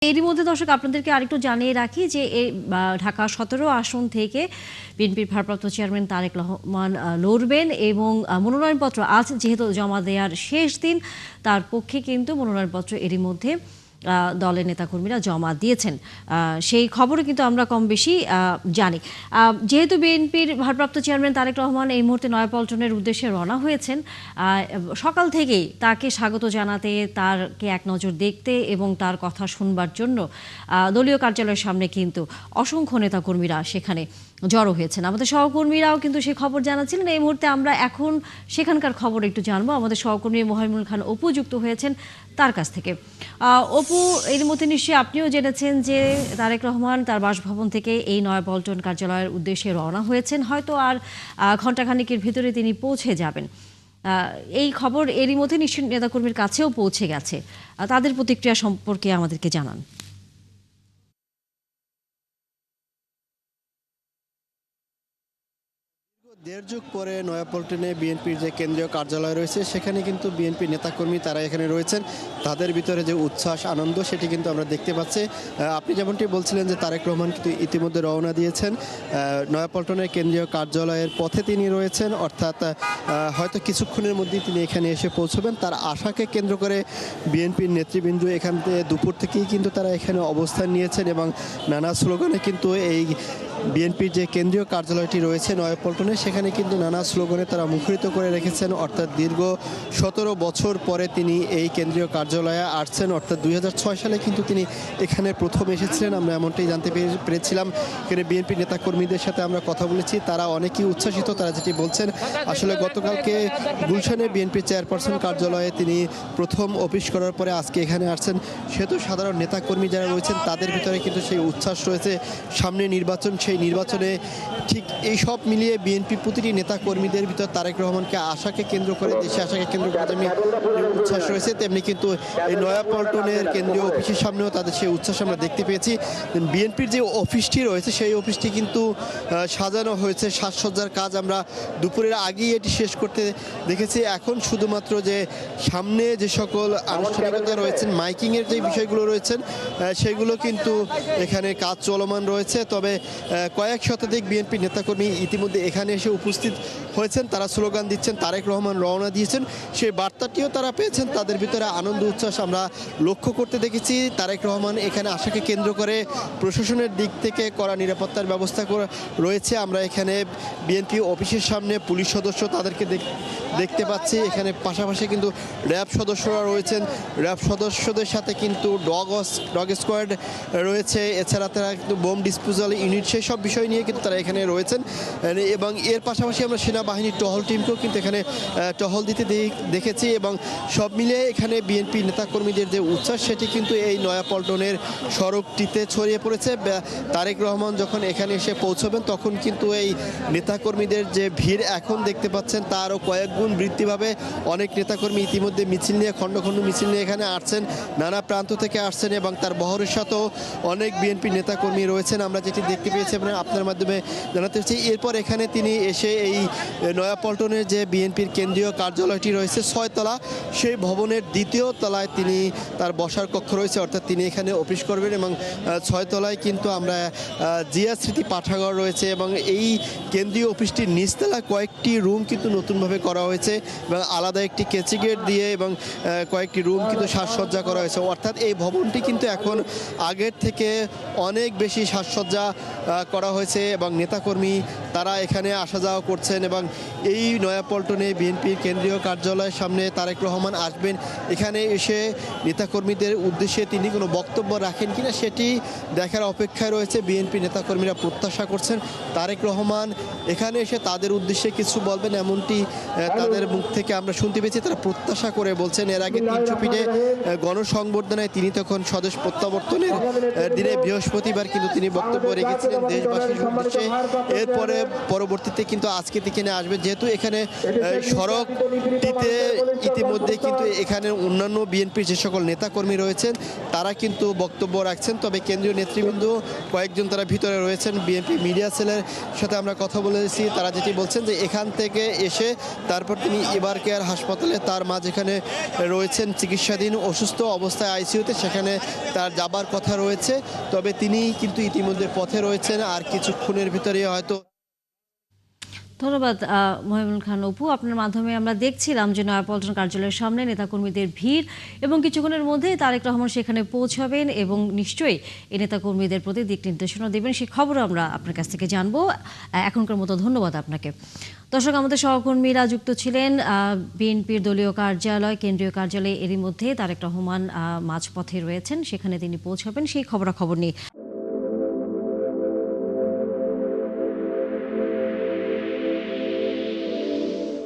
এরই মধ্যে দর্শক আপনাদেরকে আরেকটু জানিয়ে রাখি যে ঢাকা ১৭ আসন থেকে বিএনপির ভারপ্রাপ্ত চেয়ারম্যান তারেক রহমান লড়বেন এবং মনোনয়নপত্র আজ যেহেতু জমা দেওয়ার শেষ দিন, তার পক্ষে কিন্তু মনোনয়নপত্র এরই মধ্যে দলের নেতাকর্মীরা জমা দিয়েছেন। সেই খবরও কিন্তু আমরা কম বেশি জানি। যেহেতু বিএনপির ভারপ্রাপ্ত চেয়ারম্যান তারেক রহমান এই মুহূর্তে নয়াপল্টনের উদ্দেশ্যে রওনা হয়েছেন, সকাল থেকেই তাকে স্বাগত জানাতে, তারকে এক নজর দেখতে এবং তার কথা শুনবার জন্য দলীয় কার্যালয়ের সামনে কিন্তু অসংখ্য নেতাকর্মীরা সেখানে জড়ো হয়েছেন। আমাদের সহকর্মীরাও কিন্তু সেই খবর জানাচ্ছিলেন। এই মুহূর্তে আমরা এখন সেখানকার খবর একটু জানবো। আমাদের সহকর্মী মোহাইমুল খান অপু যুক্ত হয়েছেন তার কাছ থেকে। অপু, এর মধ্যে নিশ্চয়ই আপনিও জেনেছেন যে তারেক রহমান তার বাসভবন থেকে এই নয়াপল্টন কার্যালয়ের উদ্দেশ্যে রওনা হয়েছেন। হয়তো আর ঘণ্টাখানেকের ভিতরে তিনি পৌঁছে যাবেন। এই খবর এরই মধ্যে নিশ্চয়ই নেতাকর্মীর কাছেও পৌঁছে গেছে। তাদের প্রতিক্রিয়া সম্পর্কে আমাদেরকে জানান। দেড় যুগ পরে নয়াপল্টনে বিএনপির যে কেন্দ্রীয় কার্যালয় রয়েছে সেখানে কিন্তু বিএনপি নেতাকর্মী তারা এখানে রয়েছেন। তাদের ভিতরে যে উচ্ছ্বাস আনন্দ সেটি কিন্তু আমরা দেখতে পাচ্ছি। আপনি যেমনটি বলছিলেন যে তারেক রহমান কিন্তু ইতিমধ্যে রওনা দিয়েছেন নয়াপল্টনের কেন্দ্রীয় কার্যালয়ের পথে তিনি রয়েছেন, অর্থাৎ হয়তো কিছুক্ষণের মধ্যেই তিনি এখানে এসে পৌঁছবেন। তার আশাকে কেন্দ্র করে বিএনপির নেতৃবৃন্দ এখান থেকে দুপুর থেকেই কিন্তু তারা এখানে অবস্থান নিয়েছেন এবং নানা স্লোগানে কিন্তু এই বিএনপির যে কেন্দ্রীয় কার্যালয়টি রয়েছে নয়াপল্টনে সেখানে কিন্তু নানা স্লোগানে তারা মুখরিত করে রেখেছেন। অর্থাৎ দীর্ঘ ১৭ বছর পরে তিনি এই কেন্দ্রীয় কার্যালয়ে আসছেন। অর্থাৎ ২০০৬ সালে কিন্তু তিনি এখানে প্রথম এসেছিলেন, আমরা এমনটাই জানতে পেরেছিলাম। এখানে বিএনপি নেতাকর্মীদের সাথে আমরা কথা বলেছি, তারা অনেকেই উচ্ছ্বাসিত। তারা যেটি বলছেন, আসলে গতকালকে গুলশানে বিএনপি চেয়ারপারসন কার্যালয়ে তিনি প্রথম অফিস করার পরে আজকে এখানে আসছেন। সেহেতু সাধারণ নেতাকর্মী যারা রয়েছেন তাদের ভিতরে কিন্তু সেই উচ্ছ্বাস রয়েছে। সামনে নির্বাচন, সেই নির্বাচনে ঠিক এই সব মিলিয়ে বিএনপি প্রতিটি নেতা কর্মীদের ভিতর তারেক রহমানকে আশাকে কেন্দ্র করে, দেশে আশাকে কেন্দ্র করে যেমনি উচ্ছ্বাস রয়েছে, তেমনি কিন্তু এই নয়াপল্টনের কেন্দ্রীয় অফিসের সামনেও তাদের সেই উচ্ছ্বাস আমরা দেখতে পেয়েছি। বিএনপির যে অফিসটি রয়েছে সেই অফিসটি কিন্তু সাজানো হয়েছে, সাজসজ্জার কাজ আমরা দুপুরের আগেই এটি শেষ করতে দেখেছি। এখন শুধুমাত্র যে সামনে যে সকল আনুষ্ঠানিকতা রয়েছেন, মাইকিংয়ের যে বিষয়গুলো রয়েছেন সেগুলো কিন্তু এখানে কাজ চলমান রয়েছে। তবে কয়েক শতাধিক বিএনপি নেতাকর্মী ইতিমধ্যে এখানে এসে উপস্থিত হয়েছেন। তারা স্লোগান দিচ্ছেন, তারেক রহমান রওনা দিয়েছেন, সেই বার্তাটিও তারা পেয়েছেন। তাদের ভিতরে আনন্দ উচ্ছ্বাস আমরা লক্ষ্য করতে দেখেছি। তারেক রহমান এখানে আশাকে কেন্দ্র করে প্রশাসনের দিক থেকে কড়া নিরাপত্তার ব্যবস্থা রয়েছে। আমরা এখানে বিএনপি অফিসের সামনে পুলিশ সদস্য তাদেরকে দেখতে পাচ্ছি। এখানে পাশাপাশি কিন্তু র্যাব সদস্যরা রয়েছেন, র্যাব সদস্যদের সাথে কিন্তু ডগ স্কোয়াড রয়েছে। এছাড়া তারা কিন্তু বোম ডিসপোজাল ইউনিট সেই সব বিষয় নিয়ে কিন্তু তারা এখানে রয়েছেন। এবং এর পাশাপাশি আমরা সেনাবাহিনীর টহল টিমকেও কিন্তু এখানে টহল দিতে দেখেছি। এবং সব মিলিয়ে এখানে বিএনপি নেতাকর্মীদের যে উচ্ছ্বাস সেটি কিন্তু এই নয়াপল্টনের সড়কটিতে ছড়িয়ে পড়েছে। তারেক রহমান যখন এখানে এসে পৌঁছবেন তখন কিন্তু এই নেতাকর্মীদের যে ভিড় এখন দেখতে পাচ্ছেন তারও কয়েক গুণ বৃদ্ধিভাবে অনেক নেতাকর্মী ইতিমধ্যে মিছিল নিয়ে, খণ্ড খণ্ড মিছিল নিয়ে এখানে আসছেন, নানা প্রান্ত থেকে আসছেন এবং তার বহরের সাথেও অনেক বিএনপি নেতাকর্মী রয়েছেন। আমরা যেটি দেখতে পেয়েছি আপনার মাধ্যমে জানাতে চাচ্ছি। এরপর এখানে তিনি এসে এই নয়াপল্টনের যে বিএনপির কেন্দ্রীয় কার্যালয়টি রয়েছে ৬ তলা, সেই ভবনের ২য় তলায় তিনি তার বসার কক্ষ রয়েছে, অর্থাৎ তিনি এখানে অফিস করবেন। এবং ৬ তলায় কিন্তু আমরা জিয়া স্মৃতি পাঠাগার রয়েছে এবং এই কেন্দ্রীয় অফিসটির নিচতলায় কয়েকটি রুম কিন্তু নতুনভাবে করা হয়েছে এবং আলাদা একটি কেচি গেট দিয়ে এবং কয়েকটি রুম কিন্তু সাজসজ্জা করা হয়েছে। অর্থাৎ এই ভবনটি কিন্তু এখন আগের থেকে অনেক বেশি সাজসজ্জা করা হয়েছে এবং নেতাকর্মী তারা এখানে আসা যাওয়া করছেন। এবং এই নয়াপল্টনে বিএনপির কেন্দ্রীয় কার্যালয়ের সামনে তারেক রহমান আসবেন, এখানে এসে নেতাকর্মীদের উদ্দেশ্যে তিনি কোনো বক্তব্য রাখেন কিনা সেটি দেখার অপেক্ষায় রয়েছে। বিএনপি নেতাকর্মীরা প্রত্যাশা করছেন তারেক রহমান এখানে এসে তাদের উদ্দেশ্যে কিছু বলবেন, এমনটি তাদের মুখ থেকে আমরা শুনতে পেয়েছি। তারা প্রত্যাশা করে বলছেন। এর আগে ৩০০ ফিটে গণসংবর্ধনায় তিনি তখন স্বদেশ প্রত্যাবর্তনের দিনে বৃহস্পতিবার কিন্তু তিনি বক্তব্য রেখেছিলেন দেশবাসীর উদ্দেশ্যে। এরপরে পরবর্তীতে কিন্তু আজকে এখানে আসবে, যেহেতু এখানে সড়কটিতে ইতিমধ্যে কিন্তু এখানে অন্যান্য বিএনপির যে সকল নেতাকর্মী রয়েছেন তারা কিন্তু বক্তব্য রাখছেন। তবে কেন্দ্রীয় নেতৃবৃন্দ কয়েকজন তারা ভিতরে রয়েছেন। বিএনপি মিডিয়া সেলের সাথে আমরা কথা বলেছি, তারা যেটি বলছেন যে এখান থেকে এসে তারপর তিনি এবার কেয়ার হাসপাতালে তার মা যেখানে রয়েছেন চিকিৎসাধীন অসুস্থ অবস্থায় আইসিইউতে, সেখানে তার যাবার কথা রয়েছে। তবে তিনি কিন্তু ইতিমধ্যে পথে রয়েছেন, আর কিছুক্ষণের ভিতরে হয়তো। ধন্যবাদ মহিবুল খান অপু। আপনার মাধ্যমে আমরা দেখছিলাম যে নয়াপল্টন কার্যালয়ের সামনে নেতাকর্মীদের ভিড় এবং কিছুক্ষণের মধ্যেই তারেক রহমান সেখানে পৌঁছাবেন এবং নিশ্চয়ই এই নেতাকর্মীদের প্রতি দিক নির্দেশনা দেবেন, সেই খবরও আমরা আপনার কাছ থেকে জানবো। এখনকার মতো ধন্যবাদ আপনাকে। দর্শক, আমাদের সহকর্মীরা যুক্ত ছিলেন বিএনপির দলীয় কার্যালয়, কেন্দ্রীয় কার্যালয়ে। এরই মধ্যে তারেক রহমান মাঝপথে রয়েছেন, সেখানে তিনি পৌঁছাবেন, সেই খবরাখবর নিয়ে।